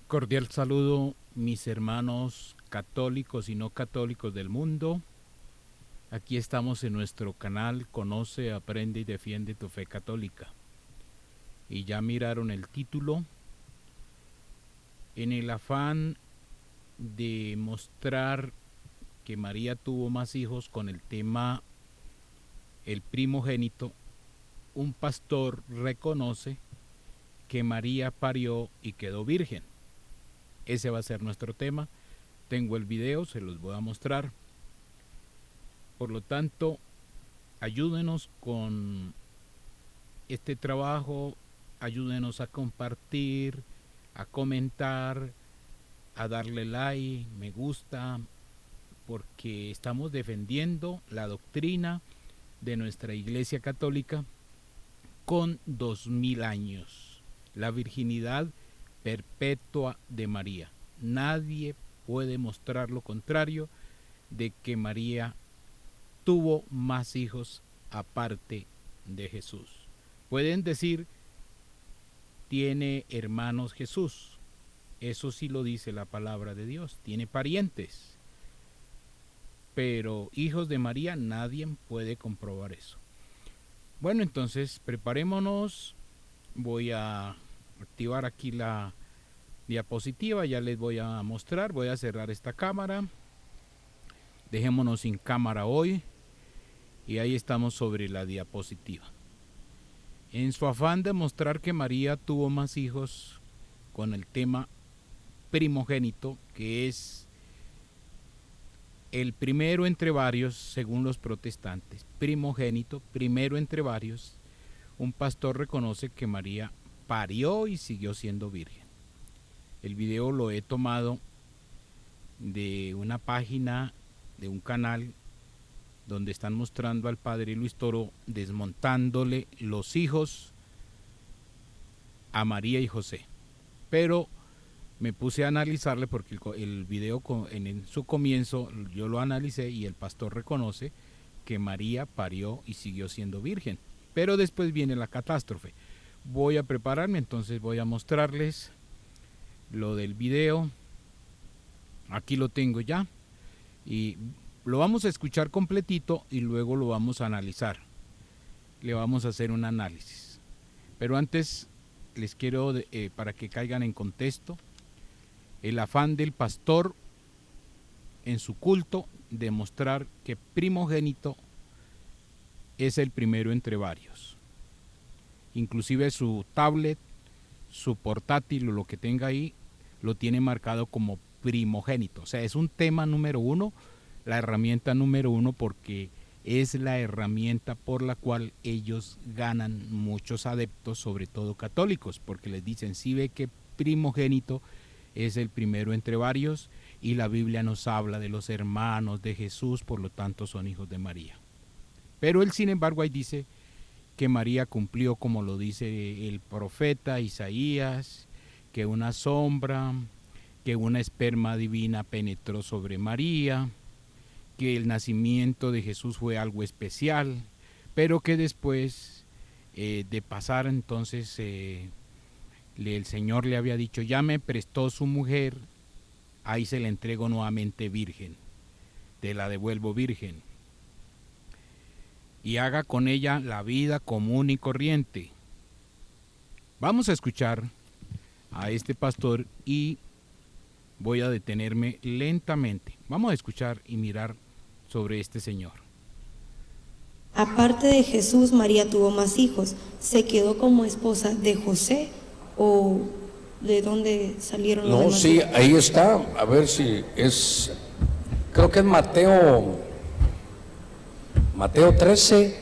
Cordial saludo, mis hermanos católicos y no católicos del mundo. Aquí estamos en nuestro canal Conoce, Aprende y Defiende tu Fe Católica. Y ya miraron el título. En el afán de mostrar que María tuvo más hijos con el tema el primogénito, un pastor reconoce que María parió y quedó virgen. Ese va a ser nuestro tema. Tengo el video, se los voy a mostrar. Por lo tanto, ayúdenos con este trabajo, ayúdenos a compartir, a comentar, a darle like, me gusta, porque estamos defendiendo la doctrina de nuestra Iglesia Católica con 2000 años. La virginidad perpetua de María. Nadie puede mostrar lo contrario de que María tuvo más hijos aparte de Jesús. Pueden decir, tiene hermanos Jesús. Eso sí lo dice la palabra de Dios. Tiene parientes. Pero hijos de María, nadie puede comprobar eso. Bueno, entonces preparémonos. Voy a activar aquí la diapositiva, ya les voy a mostrar. Voy a cerrar esta cámara. Dejémonos sin cámara hoy. Y ahí estamos sobre la diapositiva. En su afán de mostrar que María tuvo más hijos con el tema primogénito, que es el primero entre varios, según los protestantes, primogénito, primero entre varios, un pastor reconoce que María parió y siguió siendo virgen. El video lo he tomado de una página, de un canal, donde están mostrando al padre Luis Toro desmontándole los hijos a María y José. Pero me puse a analizarle porque el video en su comienzo yo lo analicé y el pastor reconoce que María parió y siguió siendo virgen. Pero después viene la catástrofe. Voy a prepararme, entonces voy a mostrarles lo del video. Aquí lo tengo ya y lo vamos a escuchar completito y luego lo vamos a analizar. Le vamos a hacer un análisis. Pero antes les quiero, para que caigan en contexto, el afán del pastor en su culto de mostrar que primogénito es el primero entre varios. Inclusive su tablet, su portátil o lo que tenga ahí, lo tiene marcado como primogénito. O sea, es un tema número uno, la herramienta número uno, porque es la herramienta por la cual ellos ganan muchos adeptos, sobre todo católicos, porque les dicen, si ve que primogénito es el primero entre varios, y la Biblia nos habla de los hermanos de Jesús, por lo tanto son hijos de María. Pero él, sin embargo, ahí dice que María cumplió, como lo dice el profeta Isaías, que una sombra, que una esperma divina penetró sobre María, que el nacimiento de Jesús fue algo especial, pero que después de pasar entonces el Señor le había dicho, ya me prestó su mujer, ahí se la entrego nuevamente virgen, te la devuelvo virgen, y haga con ella la vida común y corriente. Vamos a escuchar a este pastor y voy a detenerme lentamente. Vamos a escuchar y mirar sobre este señor. Aparte de Jesús, María tuvo más hijos. ¿Se quedó como esposa de José o de dónde salieron los demás? No, sí, ahí está. A ver si es, creo que es Mateo 13.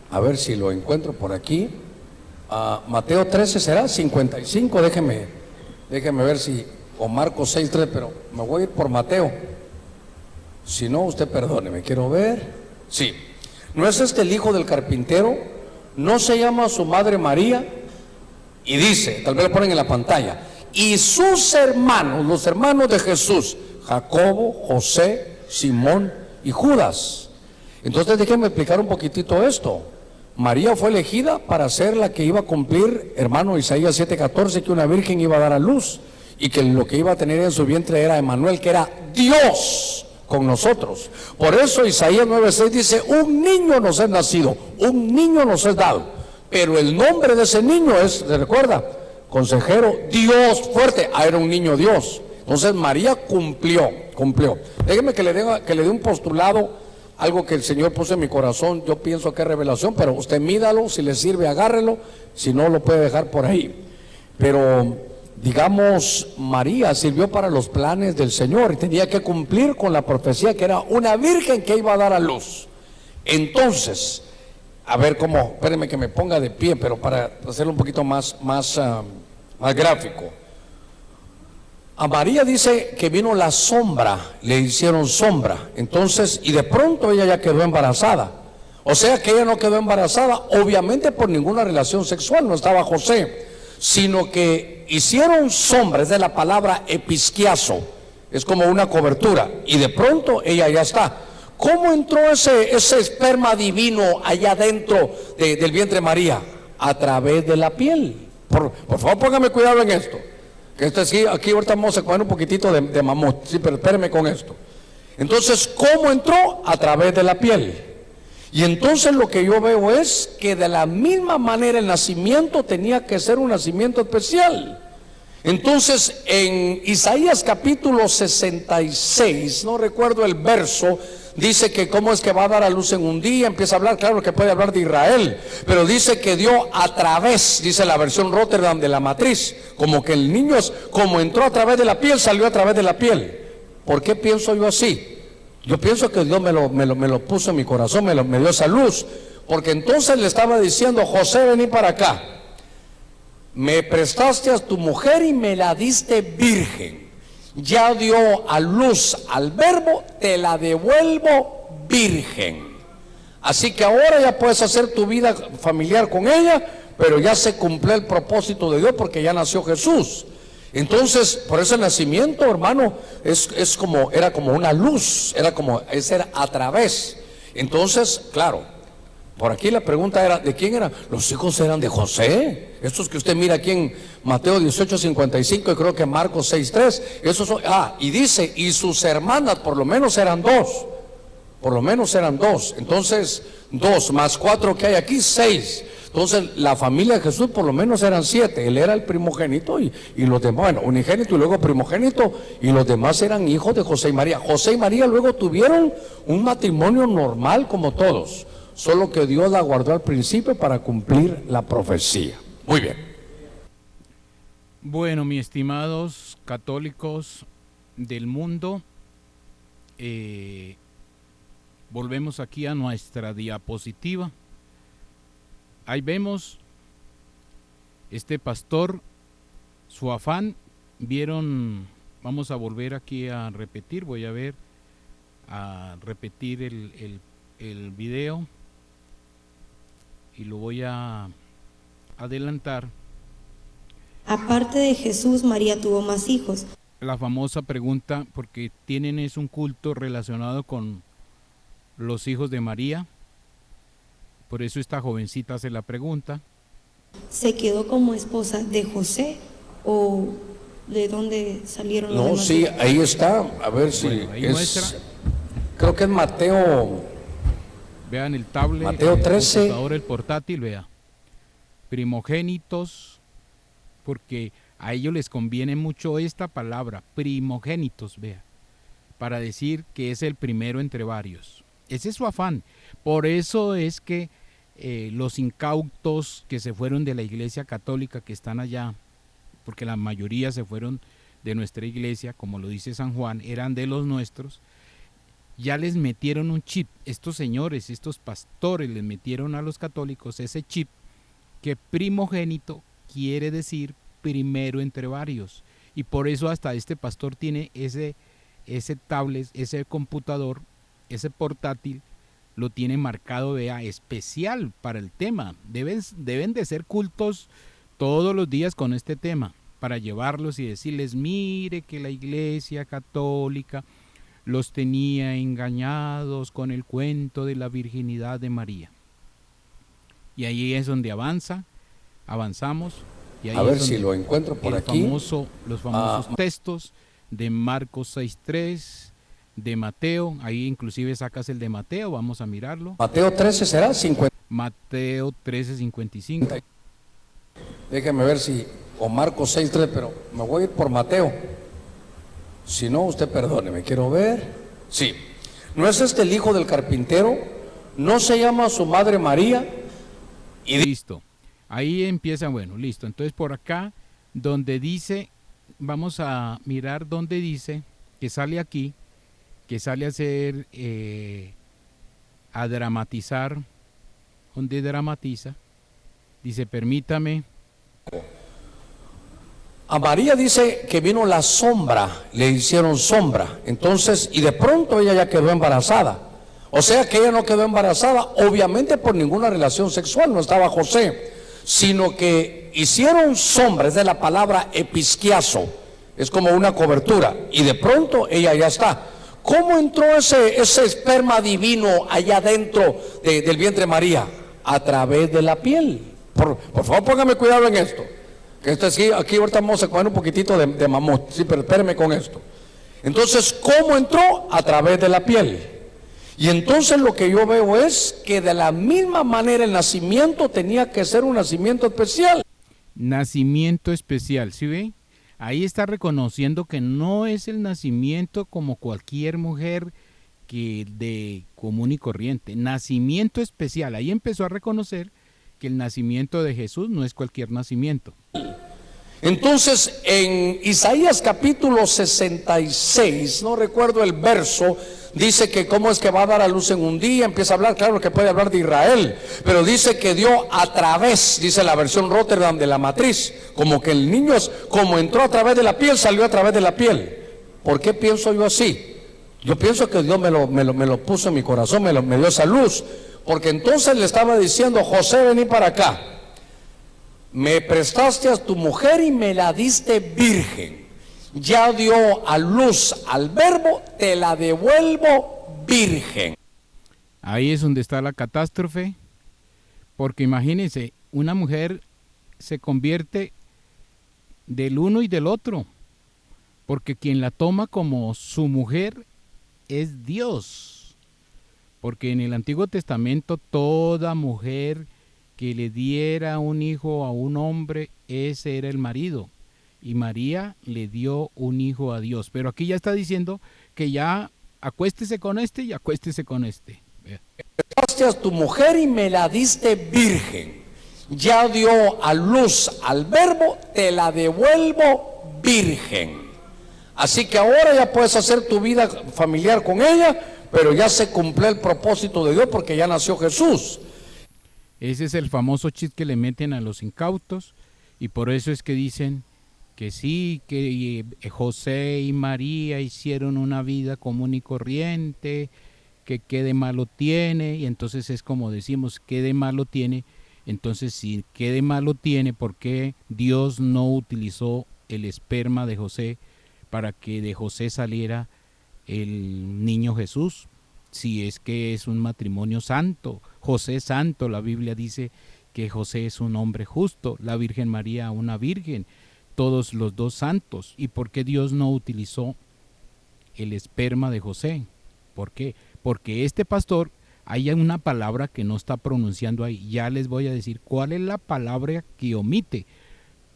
A ver si lo encuentro por aquí. Mateo 13 será 55. Déjeme ver si, o Marcos 6:3, pero me voy a ir por Mateo. Si no, usted perdóneme, quiero ver. Sí. ¿No es este el hijo del carpintero? ¿No se llama su madre María? Y dice, tal vez lo ponen en la pantalla, y sus hermanos, los hermanos de Jesús, Jacobo, José, Simón y Judas. Entonces déjenme explicar un poquitito esto. María fue elegida para ser la que iba a cumplir, hermano, Isaías 7:14, que una virgen iba a dar a luz. y que lo que iba a tener en su vientre era Emmanuel, que era Dios con nosotros. Por eso Isaías 9:6 dice: un niño nos es nacido, un niño nos es dado, pero el nombre de ese niño es, ¿se recuerda? Consejero, Dios fuerte. Era un niño Dios. Entonces María cumplió. Déjeme que le dé un postulado, algo que el Señor puso en mi corazón. Yo pienso que es revelación, pero usted mídalo, si le sirve agárrelo, si no lo puede dejar por ahí. Pero digamos, María sirvió para los planes del Señor y tenía que cumplir con la profecía, que era una virgen que iba a dar a luz. Entonces, a ver cómo, espérenme que me ponga de pie, pero para hacerlo un poquito más gráfico. A María dice que vino la sombra, le hicieron sombra, entonces, y de pronto ella ya quedó embarazada. O sea que ella no quedó embarazada, obviamente por ninguna relación sexual, no estaba José, sino que hicieron sombra, es de la palabra episquiazo, es como una cobertura, y de pronto ella ya está. ¿Cómo entró ese esperma divino allá dentro del vientre de María? A través de la piel. Por favor, póngame cuidado en esto. Que aquí ahorita vamos a comer un poquitito de mamut, sí, pero espéreme con esto. Entonces, ¿cómo entró? A través de la piel. Y entonces lo que yo veo es que de la misma manera el nacimiento tenía que ser un nacimiento especial. Entonces, en Isaías capítulo 66, no recuerdo el verso, dice que cómo es que va a dar a luz en un día, empieza a hablar, claro que puede hablar de Israel, pero dice que dio a través, dice la versión Rotterdam de la matriz, como que el niño como entró a través de la piel, salió a través de la piel. ¿Por qué pienso yo así? Yo pienso que Dios me lo puso en mi corazón, me dio esa luz, porque entonces le estaba diciendo: José, vení para acá, me prestaste a tu mujer y me la diste virgen, ya dio a luz al verbo, te la devuelvo virgen, así que ahora ya puedes hacer tu vida familiar con ella, pero ya se cumplió el propósito de Dios porque ya nació Jesús. Entonces, por eso el nacimiento, hermano, era como una luz, era a través. Entonces, claro, por aquí la pregunta era: ¿de quién eran? Los hijos eran de José, estos que usted mira aquí en Mateo 18:55 y creo que Marcos 6:3, esos son, y dice, y sus hermanas por lo menos eran dos, entonces 2 más 4 que hay aquí, 6. Entonces la familia de Jesús por lo menos eran 7, él era el primogénito y los demás, bueno, unigénito y luego primogénito, y los demás eran hijos de José y María. José y María luego tuvieron un matrimonio normal como todos, solo que Dios la guardó al principio para cumplir la profecía. Muy bien. Bueno, mis estimados católicos del mundo, volvemos aquí a nuestra diapositiva. Ahí vemos este pastor, su afán. Vieron, vamos a volver aquí a repetir, voy a repetir el video y lo voy a adelantar. Aparte de Jesús, María tuvo más hijos. La famosa pregunta, porque es un culto relacionado con los hijos de María. Por eso esta jovencita hace la pregunta: ¿se quedó como esposa de José o de dónde salieron los demás? No, sí, ahí está, a ver si ahí muestra. Creo que es Mateo. Vean el tablet, Mateo 13. el computador, el portátil, vea. Primogénitos, porque a ellos les conviene mucho esta palabra, primogénitos, vea, para decir que es el primero entre varios. Ese es su afán. Por eso es que los incautos que se fueron de la iglesia católica, que están allá, porque la mayoría se fueron de nuestra iglesia, como lo dice San Juan, eran de los nuestros, ya les metieron un chip. Estos señores, estos pastores les metieron a los católicos ese chip, que primogénito quiere decir primero entre varios. Y por eso hasta este pastor tiene ese tablet, ese computador, ese portátil, lo tiene marcado, vea, especial para el tema. Deben de ser cultos todos los días con este tema, para llevarlos y decirles: mire que la iglesia católica los tenía engañados con el cuento de la virginidad de María. Y ahí es donde avanzamos Y ahí A ver es si donde lo encuentro por aquí. los famosos textos de Marcos 6.3, de Mateo, ahí inclusive sacas el de Mateo, vamos a mirarlo. Mateo 13 será 50. Mateo 13:55. Déjeme ver si, o Marcos 6.3, pero me voy a ir por Mateo. Si no, usted perdóneme, quiero ver. Sí. ¿No es este el hijo del carpintero? ¿No se llama su madre María? Y listo. Ahí empieza, bueno, listo. Entonces por acá, donde dice, vamos a mirar donde dice, que sale aquí, que sale a hacer, a dramatizar, donde dramatiza, dice, permítame. a María dice que vino la sombra, le hicieron sombra. Entonces, y de pronto ella ya quedó embarazada. O sea que ella no quedó embarazada, obviamente por ninguna relación sexual, no estaba José, sino que hicieron sombra, es de la palabra episquiazo, es como una cobertura, y de pronto ella ya está. ¿Cómo entró ese esperma divino allá dentro del vientre de María? A través de la piel. Por favor, póngame cuidado en esto. Que esto sí, aquí ahorita vamos a comer un poquitito de mamut, sí, pero espéreme con esto. Entonces, ¿cómo entró? A través de la piel. Y entonces lo que yo veo es que de la misma manera el nacimiento tenía que ser un nacimiento especial. Nacimiento especial, ¿sí ve? Ahí está reconociendo que no es el nacimiento como cualquier mujer que de común y corriente. Nacimiento especial. Ahí empezó a reconocer que el nacimiento de Jesús no es cualquier nacimiento. Entonces, en Isaías capítulo 66, no recuerdo el verso, dice que cómo es que va a dar a luz en un día, empieza a hablar, claro que puede hablar de Israel, pero dice que dio a través, dice la versión Rotterdam de la matriz, como que el niño, como entró a través de la piel, salió a través de la piel. ¿Por qué pienso yo así? Yo pienso que Dios me lo puso en mi corazón, me dio esa luz, porque entonces le estaba diciendo, José, vení para acá. Me prestaste a tu mujer y me la diste virgen. Ya dio a luz al verbo, te la devuelvo virgen. Ahí es donde está la catástrofe, porque imagínense, una mujer se convierte del uno y del otro, porque quien la toma como su mujer es Dios, porque en el Antiguo Testamento toda mujer que le diera un hijo a un hombre, ese era el marido, y María le dio un hijo a Dios, pero aquí ya está diciendo que ya acuéstese con este y acuéstese con este. Me prestaste a tu mujer y me la diste virgen, ya dio a luz al verbo, te la devuelvo virgen. Así que ahora ya puedes hacer tu vida familiar con ella, pero ya se cumplió el propósito de Dios porque ya nació Jesús. Ese es el famoso chip que le meten a los incautos, y por eso es que dicen que sí, que José y María hicieron una vida común y corriente, que qué de malo tiene, y entonces es como decimos, qué de malo tiene. Entonces, si qué de malo tiene, ¿por qué Dios no utilizó el esperma de José para que de José saliera el niño Jesús? Si es que es un matrimonio santo, José santo, la Biblia dice que José es un hombre justo, la Virgen María una virgen, todos los dos santos. ¿Y por qué Dios no utilizó el esperma de José? ¿Por qué? Porque este pastor, hay una palabra que no está pronunciando ahí, ya les voy a decir cuál es la palabra que omite,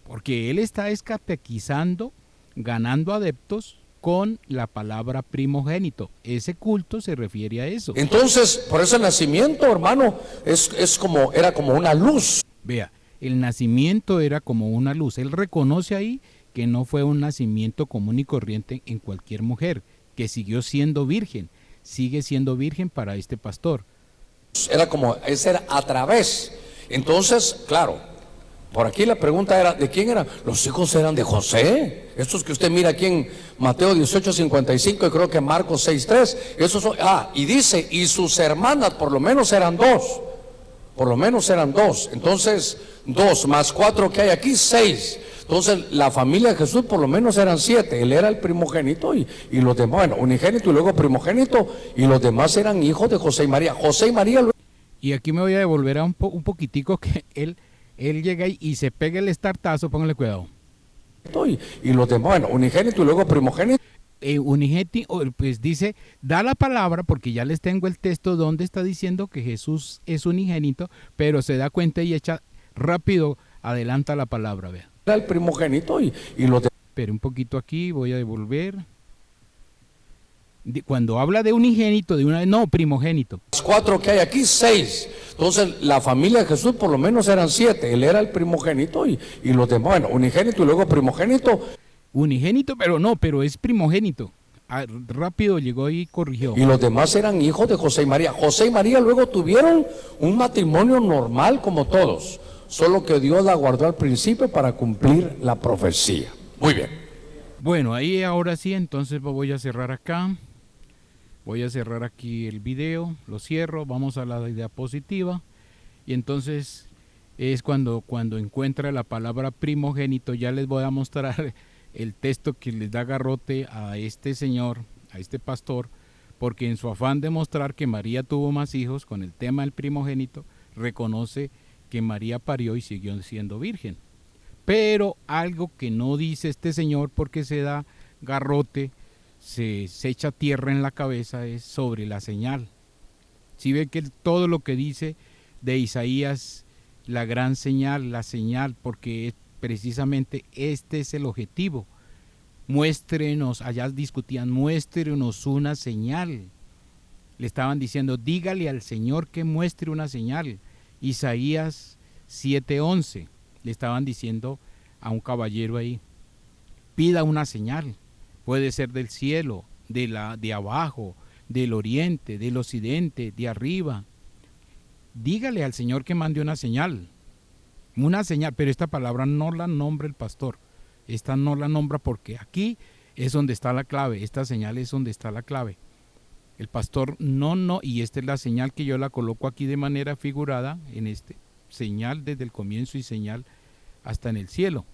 porque él está catequizando, ganando adeptos con la palabra primogénito. Ese culto se refiere a eso. Entonces, por ese nacimiento, hermano, era como una luz. Vea, el nacimiento era como una luz. Él reconoce ahí que no fue un nacimiento común y corriente en cualquier mujer, que siguió siendo virgen, sigue siendo virgen para este pastor. Era a través. Entonces, claro, por aquí la pregunta era, ¿de quién eran? Los hijos eran de José. Estos que usted mira aquí en Mateo 18:55 y creo que Marcos 6:3. Esos son, y dice, y sus hermanas por lo menos eran dos. Por lo menos eran dos. Entonces, 2 más 4 que hay aquí, 6. Entonces, la familia de Jesús por lo menos eran 7. Él era el primogénito y los demás, bueno, unigénito y luego primogénito, y los demás eran hijos de José y María. José y María. Y aquí me voy a devolver a un poquitico que él él llega y se pega el estartazo, póngale cuidado. Y los demás, bueno, unigénito y luego primogénito. Unigénito, pues dice, da la palabra, porque ya les tengo el texto donde está diciendo que Jesús es unigénito, pero se da cuenta y echa rápido, adelanta la palabra, vea. Era el primogénito y los demás. Espere un poquito aquí, voy a devolver. Cuando habla de unigénito, no, primogénito. Los 4 que hay aquí, 6. Entonces la familia de Jesús por lo menos eran 7. Él era el primogénito y los demás, bueno, unigénito y luego primogénito. Unigénito, pero es primogénito. Rápido llegó y corrigió. Y los demás eran hijos de José y María. José y María luego tuvieron un matrimonio normal como todos, solo que Dios la guardó al principio para cumplir la profecía. Muy bien. Bueno, ahí ahora sí, entonces voy a cerrar acá. Voy a cerrar aquí el video, lo cierro, vamos a la diapositiva. Y entonces es cuando encuentra la palabra primogénito, ya les voy a mostrar el texto que les da garrote a este señor, a este pastor, porque en su afán de mostrar que María tuvo más hijos con el tema del primogénito, reconoce que María parió y siguió siendo virgen. Pero algo que no dice este señor, porque se da garrote, se echa tierra en la cabeza, es sobre la señal. Si ve que todo lo que dice de Isaías, la gran señal, la señal, porque precisamente este es el objetivo. Muéstrenos, allá discutían, muéstrenos una señal. Le estaban diciendo, dígale al Señor que muestre una señal. Isaías 7:11, le estaban diciendo a un caballero ahí, pida una señal. Puede ser del cielo, de abajo, del oriente, del occidente, de arriba. Dígale al Señor que mande una señal, pero esta palabra no la nombra el pastor. Esta no la nombra porque aquí es donde está la clave, esta señal es donde está la clave. El pastor no, y esta es la señal que yo la coloco aquí de manera figurada, en este, señal desde el comienzo y señal hasta en el cielo.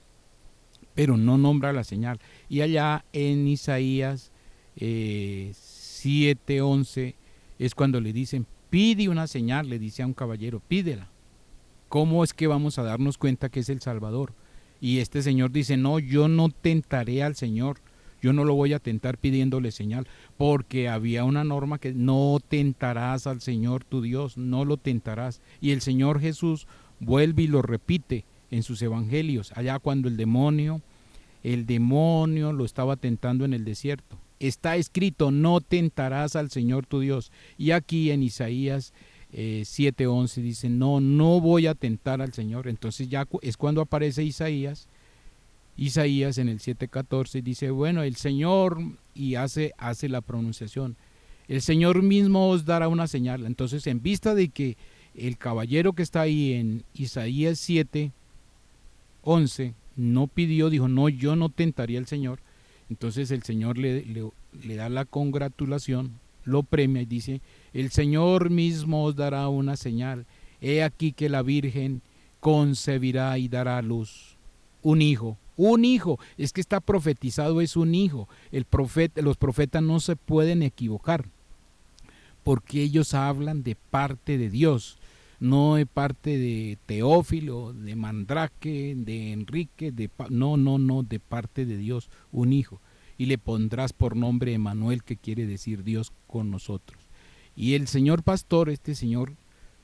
Pero no nombra la señal. Y allá en Isaías 7:11 es cuando le dicen, pide una señal, le dice a un caballero, pídela. ¿Cómo es que vamos a darnos cuenta que es el Salvador? Y este señor dice, no, yo no tentaré al Señor, yo no lo voy a tentar pidiéndole señal, porque había una norma que no tentarás al Señor tu Dios, no lo tentarás. Y el Señor Jesús vuelve y lo repite en sus evangelios, allá cuando el demonio lo estaba tentando en el desierto. Está escrito, no tentarás al Señor tu Dios. Y aquí en Isaías 7:11 dice, no voy a tentar al Señor. Entonces ya es cuando aparece Isaías en el 7:14 dice, bueno, el Señor, y hace la pronunciación, el Señor mismo os dará una señal. Entonces, en vista de que el caballero que está ahí en Isaías 7:11 no pidió, dijo, no, yo no tentaría al Señor, entonces el Señor le da la congratulación, lo premia y dice, el Señor mismo os dará una señal, he aquí que la Virgen concebirá y dará a luz un hijo, es que está profetizado, es un hijo. Los profetas no se pueden equivocar, porque ellos hablan de parte de Dios, no de parte de Teófilo, de Mandrake, de Enrique, no, de parte de Dios, un hijo. Y le pondrás por nombre Emanuel, que quiere decir Dios con nosotros. Y el señor pastor, este señor,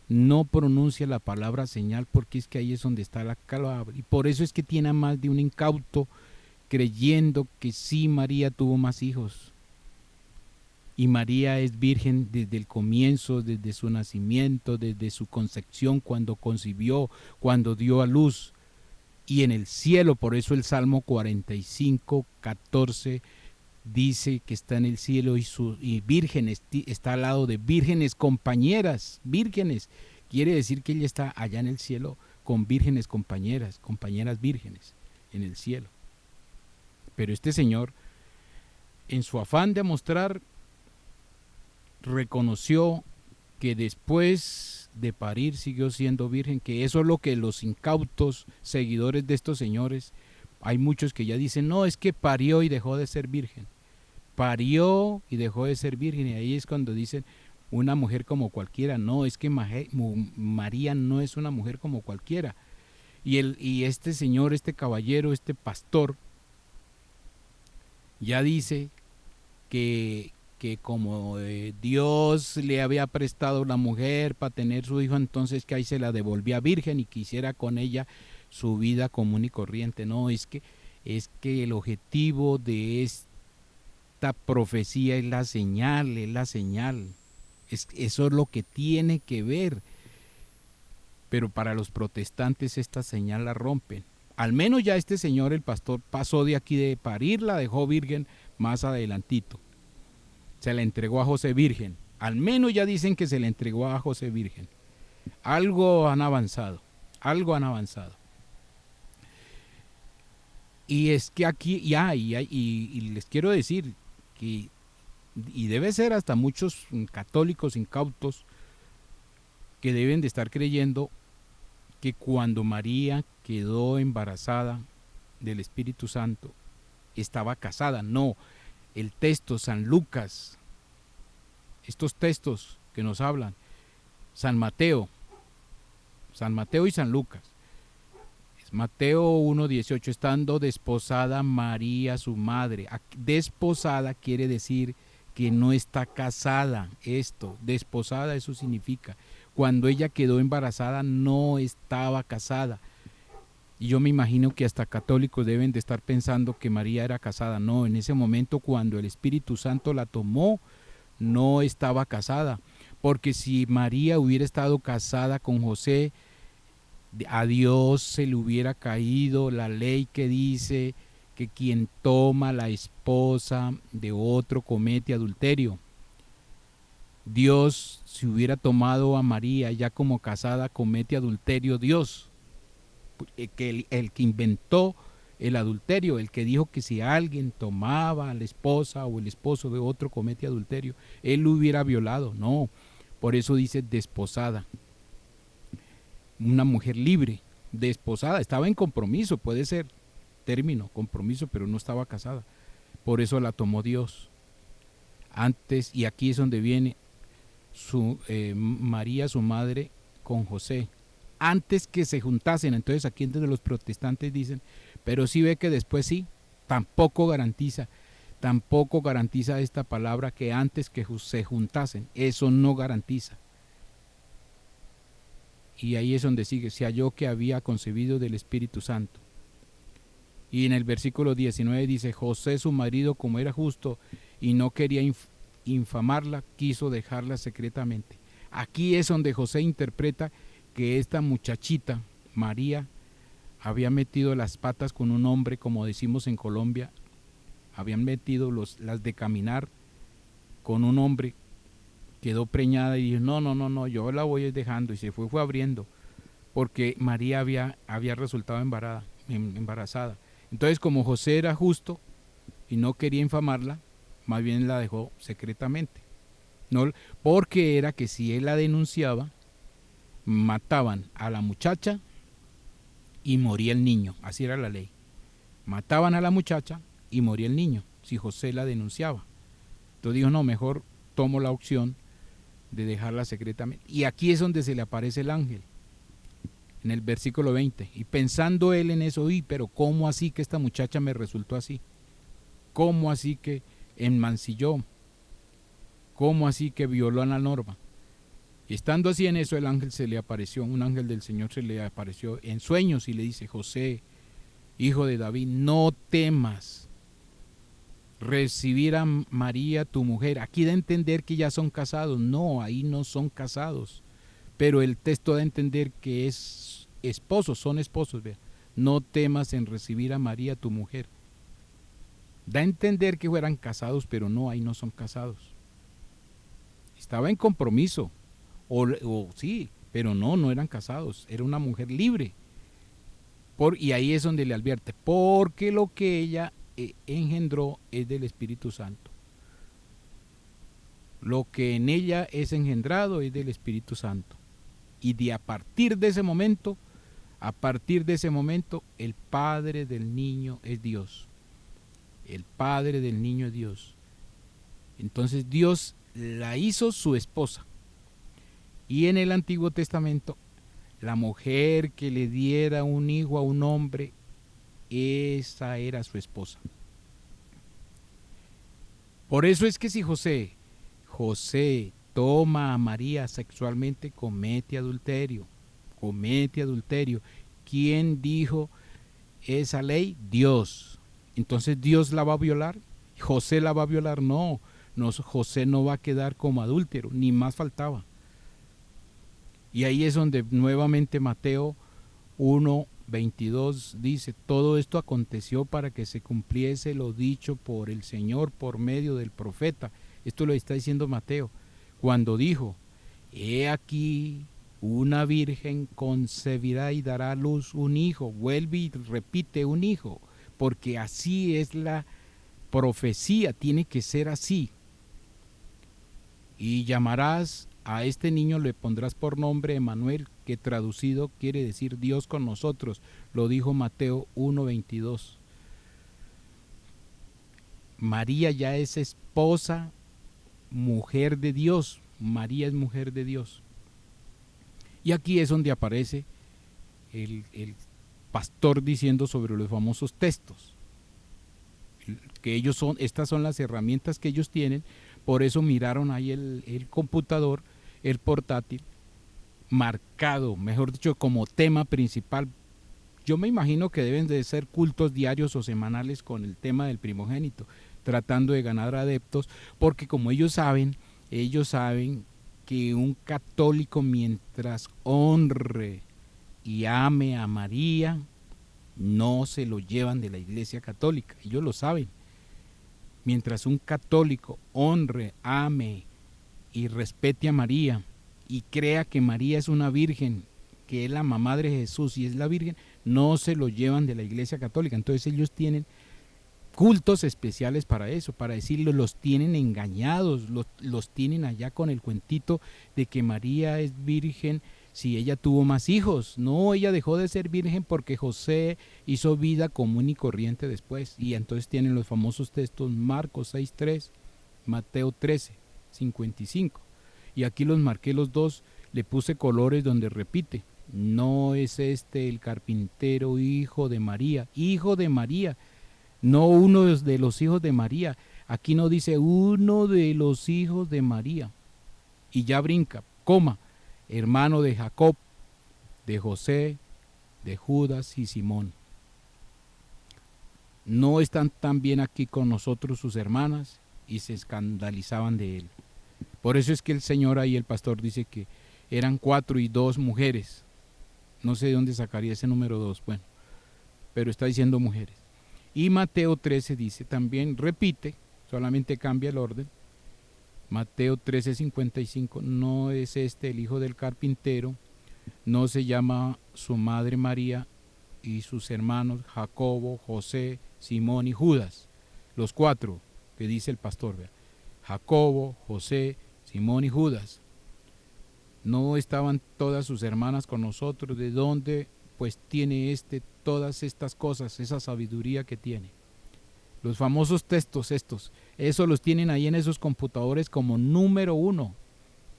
no pronuncia la palabra señal, porque es que ahí es donde está la palabra. Y por eso es que tiene a más de un incauto creyendo que sí, María tuvo más hijos. Y María es virgen desde el comienzo, desde su nacimiento, desde su concepción, cuando concibió, cuando dio a luz. Y en el cielo, por eso el Salmo 45:14 dice que está en el cielo y vírgenes, está al lado de vírgenes compañeras, vírgenes. Quiere decir que ella está allá en el cielo con vírgenes compañeras vírgenes en el cielo. Pero este señor, en su afán de mostrar, reconoció que después de parir siguió siendo virgen, que eso es lo que los incautos seguidores de estos señores, hay muchos que ya dicen, no, es que parió y dejó de ser virgen, parió y dejó de ser virgen, y ahí es cuando dicen una mujer como cualquiera. No, es que María no es una mujer como cualquiera. Y este señor, este caballero, este pastor, ya dice que como Dios le había prestado la mujer para tener su hijo, entonces que ahí se la devolvía virgen y quisiera con ella su vida común y corriente. No, es que el objetivo de esta profecía es la señal, es la señal. Eso es lo que tiene que ver. Pero para los protestantes esta señal la rompen. Al menos ya este señor, el pastor, pasó de aquí de parir, la dejó virgen más adelantito. Se la entregó a José virgen. Al menos ya dicen que se le entregó a José virgen. Algo han avanzado, algo han avanzado. Y es que aquí, y les quiero decir que, y debe ser hasta muchos católicos incautos que deben de estar creyendo que cuando María quedó embarazada del Espíritu Santo, estaba casada. No, el texto, San Lucas, estos textos que nos hablan, San Mateo y San Lucas. Mateo 1:18, estando desposada María su madre. Desposada quiere decir que no está casada. Desposada, eso significa. Cuando ella quedó embarazada no estaba casada. Y yo me imagino que hasta católicos deben de estar pensando que María era casada. No, en ese momento cuando el Espíritu Santo la tomó, no estaba casada. Porque si María hubiera estado casada con José, a Dios se le hubiera caído la ley que dice que quien toma la esposa de otro comete adulterio. Dios, si hubiera tomado a María ya como casada, comete adulterio Dios. El que inventó el adulterio, el que dijo que si alguien tomaba a la esposa o el esposo de otro comete adulterio, él lo hubiera violado. No, por eso dice desposada. Una mujer libre, desposada, estaba en compromiso, puede ser término, compromiso, pero no estaba casada. Por eso la tomó Dios. Antes, y aquí es donde viene María, su madre, con José. Antes que se juntasen, entonces aquí entre los protestantes dicen, pero sí ve que después sí, tampoco garantiza esta palabra que antes que se juntasen, eso no garantiza. Y ahí es donde sigue, se halló que había concebido del Espíritu Santo. Y en el versículo 19 dice, José su marido, como era justo y no quería infamarla, quiso dejarla secretamente. Aquí es donde José interpreta que esta muchachita, María, había metido las patas con un hombre, como decimos en Colombia, habían metido las de caminar con un hombre. Quedó preñada y dijo, no, yo la voy dejando, y se fue abriendo, porque María había resultado embarazada. Entonces, como José era justo y no quería infamarla, más bien la dejó secretamente. No, porque era que si él la denunciaba, mataban a la muchacha y moría el niño. Así era la ley. Mataban a la muchacha y moría el niño, si José la denunciaba. Entonces dijo, no, mejor tomo la opción de dejarla secretamente. Y aquí es donde se le aparece el ángel, en el versículo 20. Y pensando él en eso, pero ¿cómo así que esta muchacha me resultó así? ¿Cómo así que enmancilló? ¿Cómo así que violó la norma? Y estando así en eso, el ángel se le apareció, un ángel del Señor se le apareció en sueños y le dice, José, hijo de David, no temas recibir a María tu mujer. Aquí da a entender que ya son casados. No, ahí no son casados, pero el texto da a entender que es esposos, son esposos. Vea. No temas en recibir a María tu mujer. Da a entender que fueran casados, pero no, ahí no son casados. Estaba en compromiso, o sí, pero no eran casados, era una mujer libre. Y ahí es donde le advierte, porque lo que ella engendró es del Espíritu Santo. Lo que en ella es engendrado es del Espíritu Santo. Y a partir de ese momento, el padre del niño es Dios. El padre del niño es Dios. Entonces Dios la hizo su esposa. Y en el Antiguo Testamento, La mujer que le diera un hijo a un hombre, esa era su esposa. Por eso es que si José toma a María sexualmente, comete adulterio. ¿Quién dijo esa ley? Dios. Entonces Dios la va a violar, José la va a violar, no, José no va a quedar como adúltero, ni más faltaba. Y ahí es donde nuevamente Mateo 1:22 dice, todo esto aconteció para que se cumpliese lo dicho por el Señor por medio del profeta. Esto lo está diciendo Mateo, cuando dijo, he aquí una virgen concebirá y dará a luz un hijo. Vuelve y repite, un hijo, porque así es la profecía, tiene que ser así. Y llamarás a este niño, le pondrás por nombre Emmanuel, que traducido quiere decir Dios con nosotros. Lo dijo Mateo 1:22. María ya es esposa, mujer de Dios. María es mujer de Dios. Y aquí es donde aparece el pastor diciendo sobre los famosos textos, que ellos son, estas son las herramientas que ellos tienen. Por eso miraron ahí el computador, el portátil, marcado, mejor dicho, como tema principal. Yo me imagino que deben de ser cultos diarios o semanales con el tema del primogénito, tratando de ganar adeptos, porque como ellos saben que un católico, mientras honre y ame a María, no se lo llevan de la Iglesia Católica. Ellos lo saben. Mientras un católico honre, ame y respete a María y crea que María es una virgen, que es la mamá de Jesús y es la virgen, no se lo llevan de la Iglesia Católica. Entonces ellos tienen cultos especiales para eso, para decirlo, los tienen engañados, los tienen allá con el cuentito de que María es virgen si ella tuvo más hijos. No, ella dejó de ser virgen porque José hizo vida común y corriente después. Y entonces tienen los famosos textos Marcos 6:3, Mateo 13:55. Y aquí los marqué los dos, le puse colores donde repite. No es este el carpintero hijo de María, no uno de los hijos de María. Aquí no dice uno de los hijos de María. Y ya brinca, coma, hermano de Jacob, de José, de Judas y Simón. No están también aquí con nosotros sus hermanas, y se escandalizaban de él. Por eso es que el Señor ahí, el pastor, dice que eran 4 y 2 mujeres. No sé de dónde sacaría ese número 2, bueno, pero está diciendo mujeres. Y Mateo 13 dice también, repite, solamente cambia el orden. Mateo 13:55, no es este el hijo del carpintero, no se llama su madre María y sus hermanos Jacobo, José, Simón y Judas. Los 4 que dice el pastor, ¿verdad? Jacobo, José, Simón y Judas. No estaban todas sus hermanas con nosotros. ¿De dónde pues tiene todas estas cosas, esa sabiduría que tiene? Los famosos textos estos, eso los tienen ahí en esos computadores como número 1,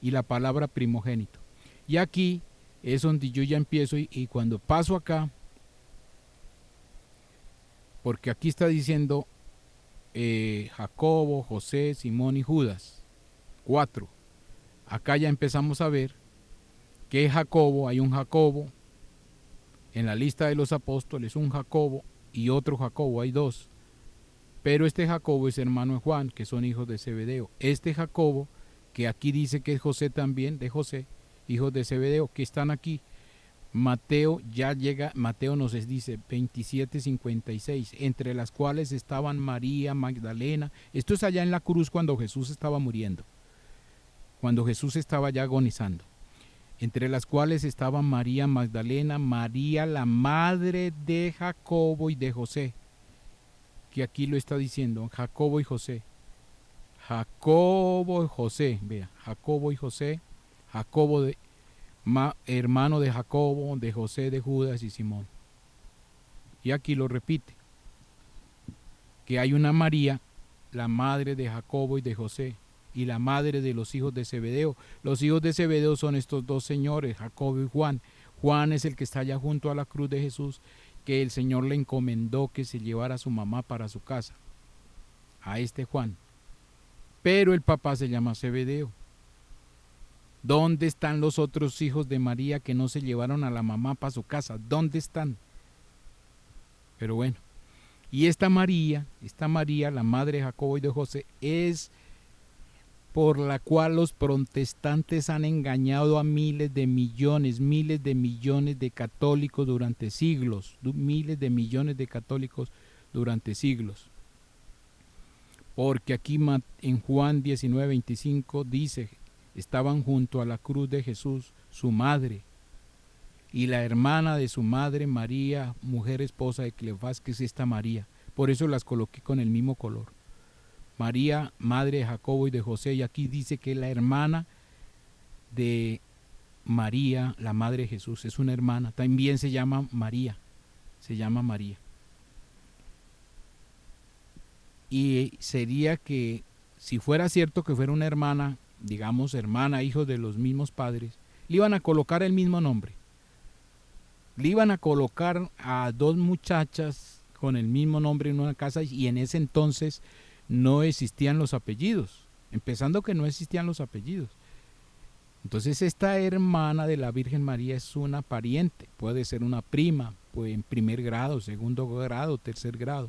y la palabra primogénito. Y aquí es donde yo ya empiezo, y cuando paso acá, porque aquí está diciendo Jacobo, José, Simón y Judas, 4. Acá ya empezamos a ver que Jacobo, hay un Jacobo en la lista de los apóstoles, un Jacobo y otro Jacobo, hay 2. Pero este Jacobo es hermano de Juan, que son hijos de Zebedeo. Este Jacobo, que aquí dice que es José también, de José, hijos de Zebedeo, que están aquí. Mateo ya llega, Mateo nos dice 27:56, entre las cuales estaban María Magdalena. Esto es allá en la cruz cuando Jesús estaba muriendo, cuando Jesús estaba ya agonizando. Entre las cuales estaban María Magdalena, María la madre de Jacobo y de José, que aquí lo está diciendo, Jacobo y José. Jacobo y José, vea, Jacobo y José, Jacobo hermano de Jacobo, de José, de Judas y Simón. Y aquí lo repite, que hay una María, la madre de Jacobo y de José, y la madre de los hijos de Zebedeo. Los hijos de Zebedeo son estos 2 señores, Jacobo y Juan. Juan es el que está allá junto a la cruz de Jesús, que el Señor le encomendó que se llevara a su mamá para su casa, a este Juan. Pero el papá se llama Zebedeo. ¿Dónde están los otros hijos de María que no se llevaron a la mamá para su casa? ¿Dónde están? Pero bueno, y esta María, la madre de Jacobo y de José, es por la cual los protestantes han engañado a miles de millones de católicos durante siglos, miles de millones de católicos durante siglos. Porque aquí en Juan 19:25 dice, estaban junto a la cruz de Jesús su madre y la hermana de su madre, María, mujer esposa de Cleofás, que es esta María. Por eso las coloqué con el mismo color. María, madre de Jacobo y de José, y aquí dice que la hermana de María, la madre de Jesús, es una hermana, también se llama María. Y sería que, si fuera cierto que fuera una hermana, digamos hermana, hijos de los mismos padres, le iban a colocar el mismo nombre. Le iban a colocar a dos muchachas con el mismo nombre en una casa, y en ese entonces no existían los apellidos, empezando que no existían los apellidos. Entonces esta hermana de la Virgen María es una pariente, puede ser una prima, pues en primer grado, segundo grado, tercer grado,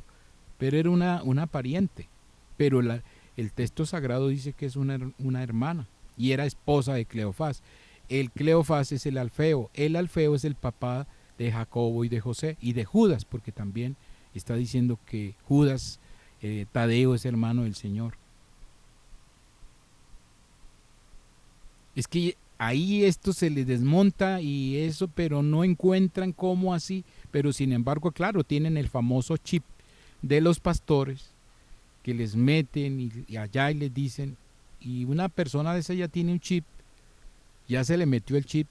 pero era una pariente. Pero el texto sagrado dice que es una hermana, y era esposa de Cleofás. El Cleofás es el Alfeo es el papá de Jacobo y de José, y de Judas, porque también está diciendo que Judas, Tadeo, es hermano del Señor. Es que ahí esto se les desmonta y eso, pero no encuentran cómo así. Pero sin embargo, claro, tienen el famoso chip de los pastores que les meten y allá y les dicen, y una persona de esa ya tiene un chip, ya se le metió el chip,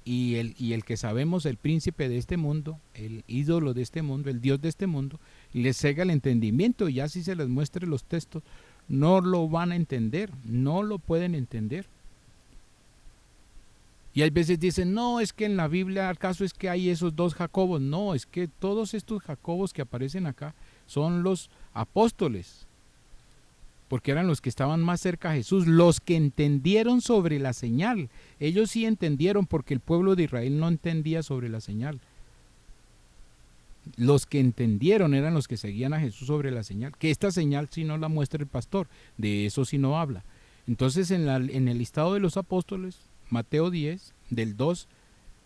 y el que sabemos, el príncipe de este mundo, el ídolo de este mundo, el Dios de este mundo, les cega el entendimiento, y ya si se les muestre los textos, no lo van a entender, no lo pueden entender. Y hay veces dicen, no, es que en la Biblia, ¿acaso es que hay esos dos Jacobos? No, es que todos estos Jacobos que aparecen acá son los apóstoles, porque eran los que estaban más cerca a Jesús, los que entendieron sobre la señal. Ellos sí entendieron, porque el pueblo de Israel no entendía sobre la señal. Los que entendieron eran los que seguían a Jesús sobre la señal, que esta señal sí no la muestra el pastor, de eso sí no habla. Entonces en el listado de los apóstoles, Mateo 10, del 2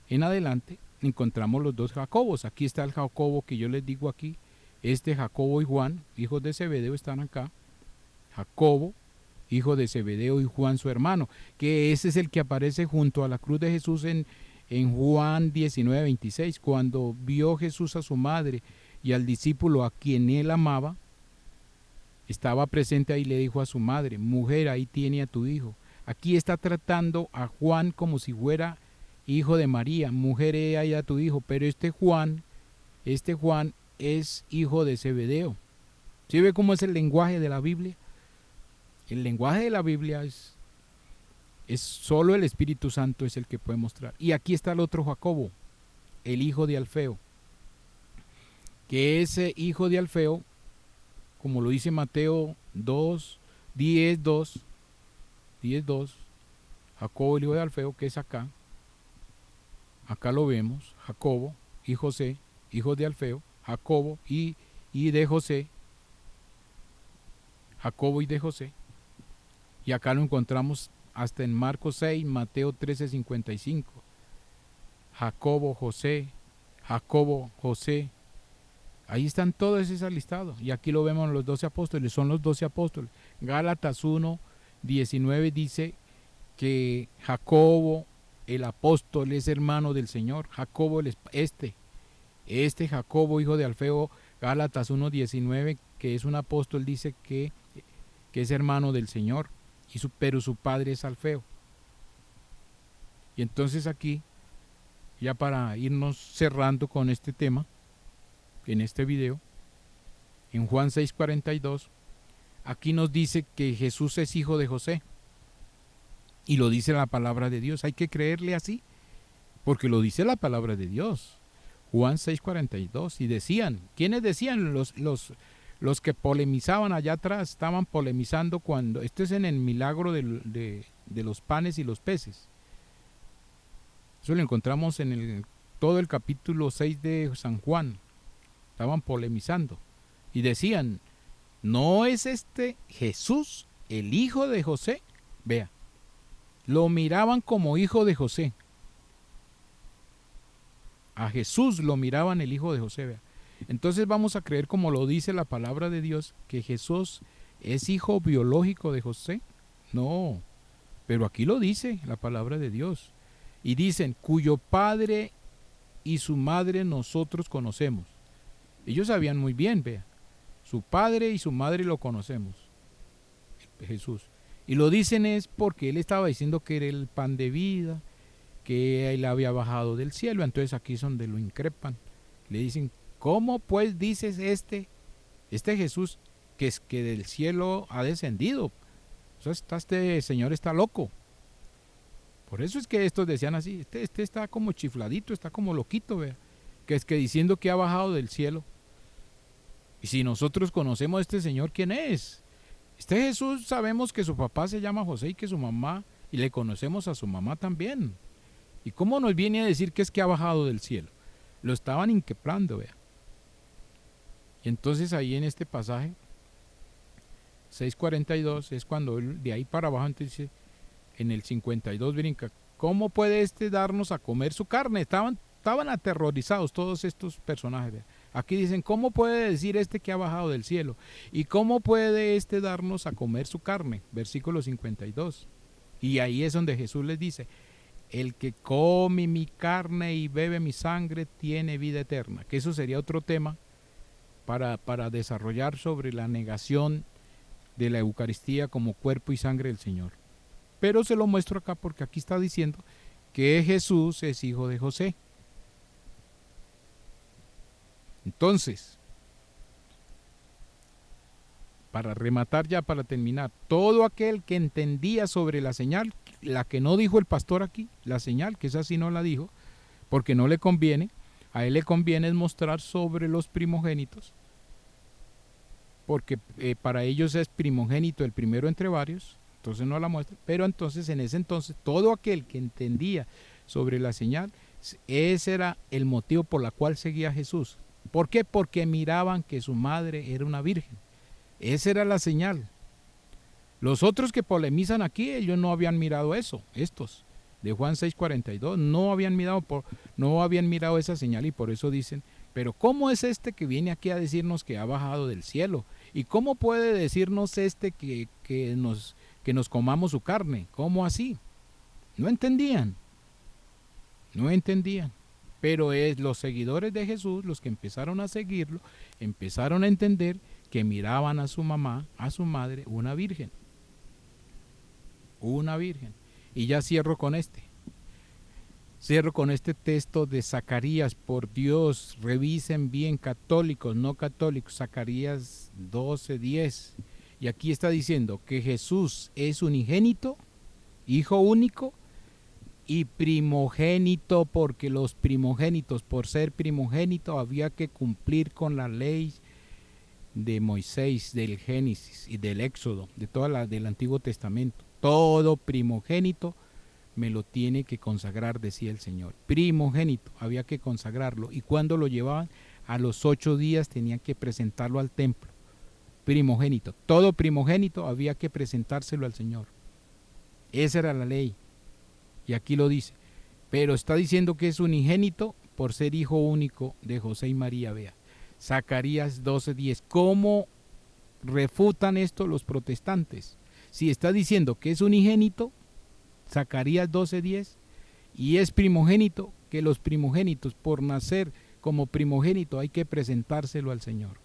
en adelante, encontramos los dos Jacobos. Aquí está el Jacobo que yo les digo aquí, Jacobo y Juan, hijos de Zebedeo, están acá. Jacobo, hijo de Zebedeo, y Juan su hermano, que ese es el que aparece junto a la cruz de Jesús en Juan 19:26, cuando vio Jesús a su madre y al discípulo a quien él amaba, estaba presente ahí, le dijo a su madre, mujer, ahí tiene a tu hijo. Aquí está tratando a Juan como si fuera hijo de María, mujer, ahí a tu hijo, pero este Juan es hijo de Zebedeo. ¿Sí ve cómo es el lenguaje de la Biblia? El lenguaje de la Biblia es solo el Espíritu Santo es el que puede mostrar. Y aquí está el otro Jacobo, el hijo de Alfeo, que ese hijo de Alfeo, como lo dice Mateo 2, 10, 2, Jacobo el hijo de Alfeo, que es acá lo vemos, Jacobo y José, hijos de Alfeo, Jacobo y de José, Jacobo y de José. Y acá lo encontramos hasta en Marcos 6, Mateo 13:55. Jacobo, José, ahí están todos esos listados. Y aquí lo vemos en los 12 apóstoles, son los 12 apóstoles. Gálatas 1:19 dice que Jacobo, el apóstol, es hermano del Señor. Jacobo, este Jacobo, hijo de Alfeo, Gálatas 1:19, que es un apóstol, dice que es hermano del Señor. Pero su padre es Alfeo. Y entonces aquí, ya para irnos cerrando con este tema, en este video, en Juan 6:42, aquí nos dice que Jesús es hijo de José. Y lo dice la palabra de Dios, hay que creerle así, porque lo dice la palabra de Dios. Juan 6:42. Y decían, ¿quiénes decían? Los que polemizaban allá atrás, estaban polemizando cuando, esto es en el milagro de los panes y los peces. Eso lo encontramos en todo el capítulo 6 de San Juan. Estaban polemizando y decían, ¿no es este Jesús el hijo de José? Vea, lo miraban como hijo de José. A Jesús lo miraban el hijo de José, vea. Entonces vamos a creer, como lo dice la palabra de Dios, que Jesús es hijo biológico de José. No, pero aquí lo dice la palabra de Dios. Y dicen, cuyo padre y su madre nosotros conocemos. Ellos sabían muy bien, vea, su padre y su madre lo conocemos, Jesús. Y lo dicen es porque él estaba diciendo que era el pan de vida, que él había bajado del cielo. Entonces aquí es donde lo increpan. Le dicen, ¿cómo pues dices este Jesús que es que del cielo ha descendido? O sea, este señor está loco. Por eso es que estos decían así, este está como chifladito, está como loquito, vea, que es que diciendo que ha bajado del cielo. Y si nosotros conocemos a este señor, ¿quién es? Este Jesús sabemos que su papá se llama José y que su mamá, y le conocemos a su mamá también. ¿Y cómo nos viene a decir que es que ha bajado del cielo? Lo estaban inquebrando, vea. Y entonces ahí en este pasaje 6:42 es cuando él, de ahí para abajo, entonces dice, en el 52 brinca, ¿cómo puede darnos a comer su carne? Estaban aterrorizados todos estos personajes, vea. Aquí dicen, ¿cómo puede decir que ha bajado del cielo? ¿Y cómo puede darnos a comer su carne? Versículo 52. Y ahí es donde Jesús les dice, el que come mi carne y bebe mi sangre tiene vida eterna. Que eso sería otro tema para desarrollar sobre la negación de la Eucaristía como cuerpo y sangre del Señor. Pero se lo muestro acá porque aquí está diciendo que Jesús es hijo de José. Entonces, para rematar ya, para terminar, todo aquel que entendía sobre la señal, la que no dijo el pastor aquí, la señal, que esa sí no la dijo, porque no le conviene, a él le conviene mostrar sobre los primogénitos, porque para ellos es primogénito el primero entre varios, entonces no la muestra, pero entonces en ese entonces todo aquel que entendía sobre la señal, ese era el motivo por el cual seguía a Jesús. ¿Por qué? Porque miraban que su madre era una virgen. Esa era la señal. Los otros que polemizan aquí, ellos no habían mirado eso, estos de Juan 6:42, no habían mirado esa señal y por eso dicen, pero ¿cómo es este que viene aquí a decirnos que ha bajado del cielo? ¿Y cómo puede decirnos que nos comamos su carne? ¿Cómo así? No entendían. Pero es los seguidores de Jesús, los que empezaron a seguirlo, empezaron a entender que miraban a su mamá, a su madre, una virgen. Y ya cierro con este texto de Zacarías. Por Dios, revisen bien, católicos, no católicos, Zacarías 12:10. Y aquí está diciendo que Jesús es unigénito, hijo único, y primogénito, porque los primogénitos, por ser primogénito, había que cumplir con la ley de Moisés, del Génesis y del Éxodo, del Antiguo Testamento. Todo primogénito me lo tiene que consagrar, decía el Señor. Primogénito, había que consagrarlo. Y cuando lo llevaban, a los 8 días tenían que presentarlo al templo. Primogénito, todo primogénito había que presentárselo al Señor. Esa era la ley. Y aquí lo dice, pero está diciendo que es unigénito por ser hijo único de José y María, vea. Zacarías 12:10. ¿Cómo refutan esto los protestantes? Si está diciendo que es unigénito, Zacarías 12:10, y es primogénito, que los primogénitos por nacer como primogénito hay que presentárselo al Señor.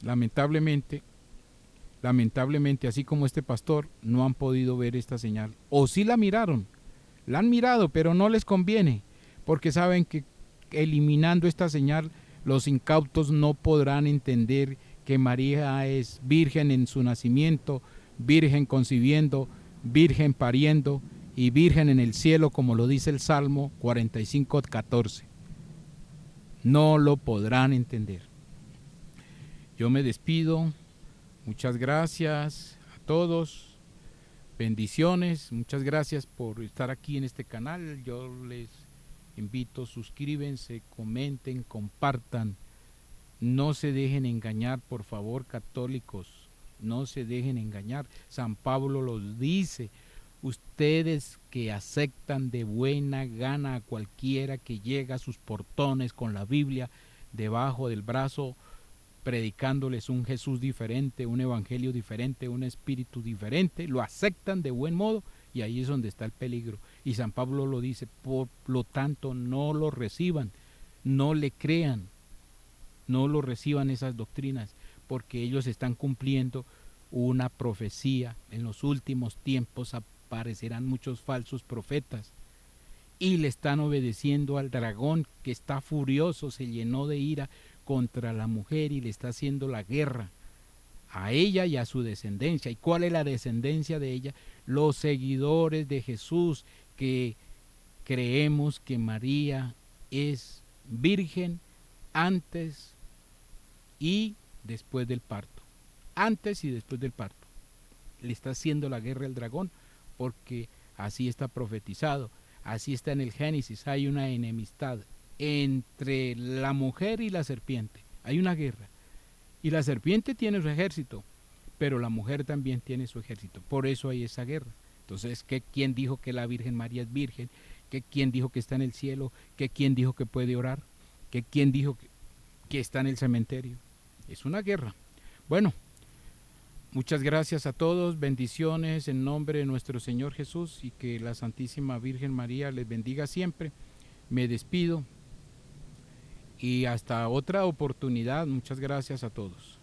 Lamentablemente, así como este pastor, no han podido ver esta señal. O sí la miraron, la han mirado, pero no les conviene, porque saben que eliminando esta señal, los incautos no podrán entender que María es virgen en su nacimiento, virgen concibiendo, virgen pariendo y virgen en el cielo, como lo dice el Salmo 45:14. No lo podrán entender. Yo me despido. Muchas gracias a todos. Bendiciones. Muchas gracias por estar aquí en este canal. Yo les invito, suscríbanse, comenten, compartan. No se dejen engañar, por favor, católicos. No se dejen engañar. San Pablo los dice. Ustedes que aceptan de buena gana a cualquiera que llega a sus portones con la Biblia debajo del brazo, predicándoles un Jesús diferente, un evangelio diferente, un espíritu diferente, lo aceptan de buen modo, y ahí es donde está el peligro. Y San Pablo lo dice, por lo tanto no lo reciban, no le crean, no lo reciban esas doctrinas, porque ellos están cumpliendo una profecía. En los últimos tiempos aparecerán muchos falsos profetas y le están obedeciendo al dragón, que está furioso, se llenó de ira contra la mujer y le está haciendo la guerra a ella y a su descendencia. ¿Y cuál es la descendencia de ella? Los seguidores de Jesús, que creemos que María es virgen antes y después del parto. Antes y después del parto. Le está haciendo la guerra al dragón, porque así está profetizado, así está en el Génesis. Hay una enemistad entre la mujer y la serpiente, hay una guerra, y la serpiente tiene su ejército, pero la mujer también tiene su ejército, por eso hay esa guerra. Entonces, ¿quién dijo que la Virgen María es virgen? ¿Quién dijo que está en el cielo? ¿Quién dijo que puede orar? ¿Quién dijo que está en el cementerio? Es una guerra. Bueno, muchas gracias a todos, bendiciones en nombre de nuestro Señor Jesús, y que la Santísima Virgen María les bendiga siempre. Me despido y hasta otra oportunidad. Muchas gracias a todos.